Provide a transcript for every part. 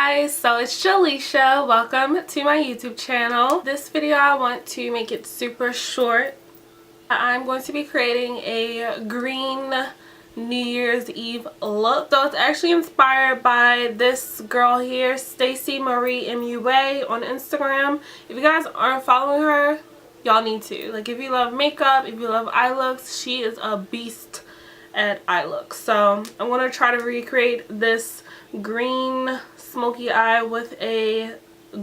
guys, so it's Jalisha. Welcome to my YouTube channel. This video I want to make it super short. I'm going to be creating a green New Year's Eve look. So it's actually inspired by this girl here, Stacey Marie MUA on Instagram. If you guys aren't following her, y'all need to. Like, if you love makeup, if you love eye looks, she is a beast at eye looks. So I'm going to try to recreate this green smoky eye with a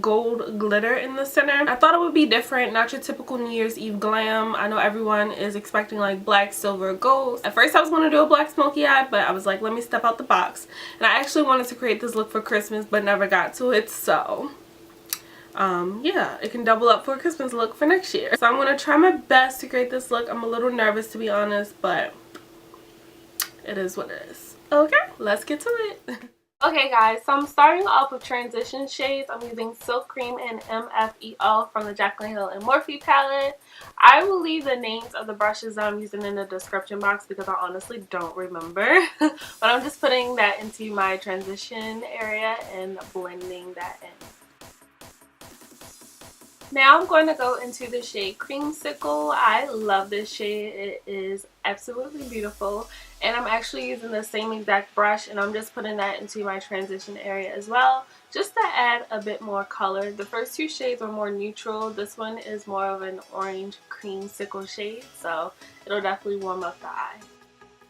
gold glitter in the center. I thought it would be different, not your typical New Year's Eve glam. I know everyone is expecting like black, silver, gold. At first I was going to do a black smoky eye, but I was like, let me step out the box. And I actually wanted to create this look for Christmas, but never got to it. So yeah, it can double up for a Christmas look for next year. So I'm going to try my best to create this look. I'm a little nervous, to be honest, but it is what it is. Okay, let's get to it. Okay guys, so I'm starting off with transition shades. I'm using Silk Cream and MFEO from the Jaclyn Hill and Morphe palette. I will leave the names of the brushes that I'm using in the description box because I honestly don't remember. But I'm just putting that into my transition area and blending that in. Now I'm going to go into the shade Creamsicle. I love this shade. It is absolutely beautiful. And I'm actually using the same exact brush and I'm just putting that into my transition area as well, just to add a bit more color. The first two shades are more neutral. This one is more of an orange creamsicle shade, so it'll definitely warm up the eye.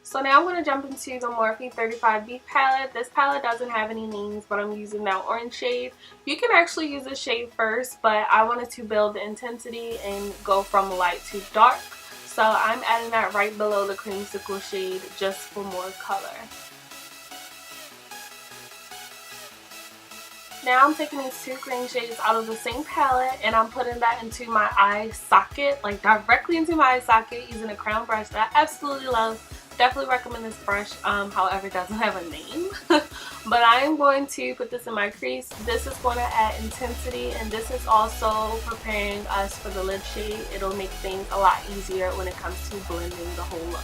So now I'm going to jump into the Morphe 35B palette. This palette doesn't have any names, but I'm using that orange shade. You can actually use this shade first, but I wanted to build the intensity and go from light to dark. So I'm adding that right below the creamsicle shade just for more color. Now I'm taking these two green shades out of the same palette and I'm putting that into my eye socket, like directly into my eye socket, using a crown brush that I absolutely love. Definitely recommend this brush, however it doesn't have a name. But I am going to put this in my crease. This is going to add intensity and this is also preparing us for the lid shade. It'll make things a lot easier when it comes to blending the whole look.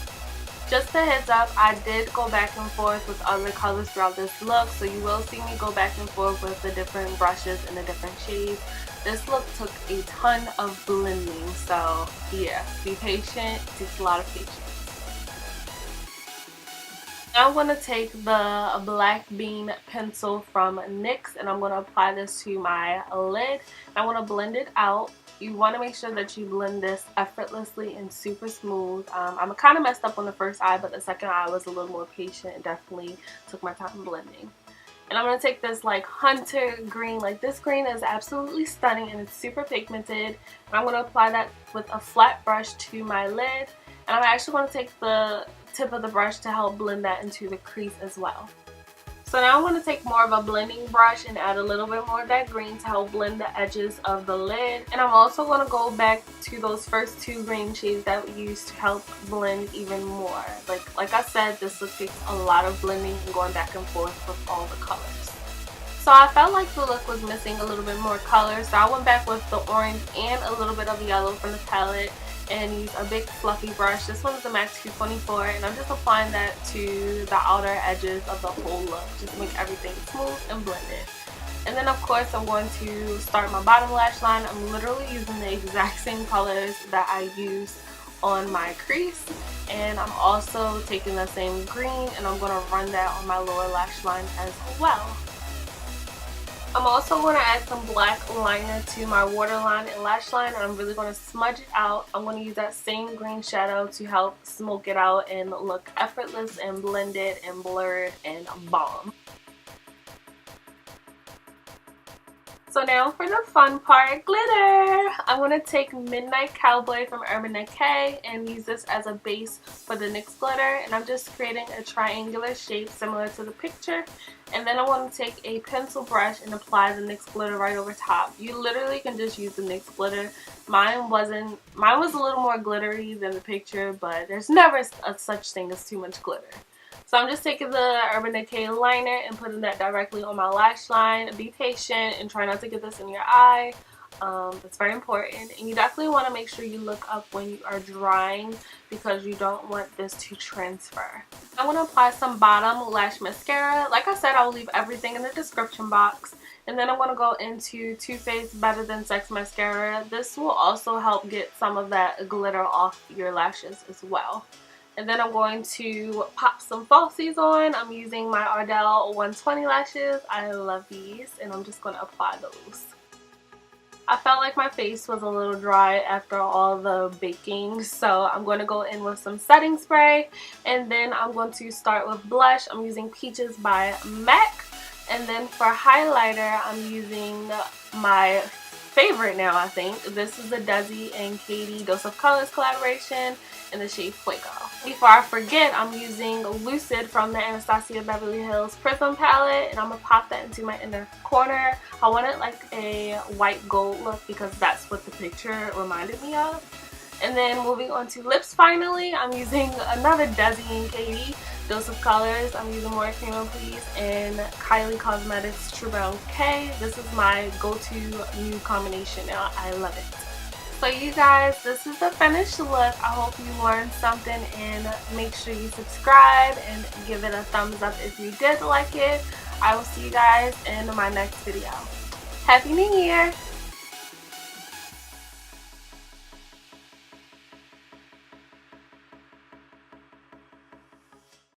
Just a heads up, I did go back and forth with other colors throughout this look, so you will see me go back and forth with the different brushes and the different shades. This look took a ton of blending, so yeah, be patient. It takes a lot of patience. Now I'm going to take the Black Bean pencil from NYX and I'm going to apply this to my lid. I want to blend it out. You want to make sure that you blend this effortlessly and super smooth. I'm kind of messed up on the first eye, but the second eye was a little more patient and definitely took my time blending. And I'm going to take this like hunter green. Like, this green is absolutely stunning and it's super pigmented. And I'm going to apply that with a flat brush to my lid. And I'm actually going to take the tip of the brush to help blend that into the crease as well. So now I'm going to take more of a blending brush and add a little bit more of that green to help blend the edges of the lid. And I'm also going to go back to those first two green shades that we used to help blend even more. Like I said, this look takes a lot of blending and going back and forth with all the colors. So I felt like the look was missing a little bit more color, so I went back with the orange and a little bit of yellow from the palette and use a big fluffy brush. This one is the Max Q24 and I'm just applying that to the outer edges of the whole look just to make everything smooth and blended. And then of course I'm going to start my bottom lash line. I'm literally using the exact same colors that I used on my crease, and I'm also taking the same green and I'm going to run that on my lower lash line as well. I'm also going to add some black liner to my waterline and lash line, and I'm really going to smudge it out. I'm going to use that same green shadow to help smoke it out and look effortless and blended and blurred and bomb. So now for the fun part, glitter! I'm going to take Midnight Cowboy from Urban Decay and use this as a base for the NYX glitter. And I'm just creating a triangular shape similar to the picture. And then I want to take a pencil brush and apply the NYX glitter right over top. You literally can just use the NYX glitter. Mine was a little more glittery than the picture, but there's never a such thing as too much glitter. So I'm just taking the Urban Decay liner and putting that directly on my lash line. Be patient and try not to get this in your eye. It's very important, and you definitely want to make sure you look up when you are drying because you don't want this to transfer. I want to apply some bottom lash mascara. Like I said, I will leave everything in the description box. And then I'm going to go into Too Faced Better Than Sex mascara. This will also help get some of that glitter off your lashes as well. And then I'm going to pop some falsies on. I'm using my Ardell 120 lashes. I love these, and I'm just going to apply those. I felt like my face was a little dry after all the baking, so I'm going to go in with some setting spray, and then I'm going to start with blush. I'm using Peaches by MAC, and then for highlighter I'm using my favorite now, I think. This is the Desi and Katy Dose of Colors collaboration in the shade Fuego. Before I forget, I'm using Lucid from the Anastasia Beverly Hills Prism Palette, and I'm going to pop that into my inner corner. I wanted like a white gold look because that's what the picture reminded me of. And then moving on to lips finally, I'm using another Desi and Katy Dose of Colors. I'm using Morphe and Please and Kylie Cosmetics True Brown K. This is my go-to new combination now. I love it. So you guys, this is the finished look. I hope you learned something, and make sure you subscribe and give it a thumbs up if you did like it. I will see you guys in my next video. Happy New Year!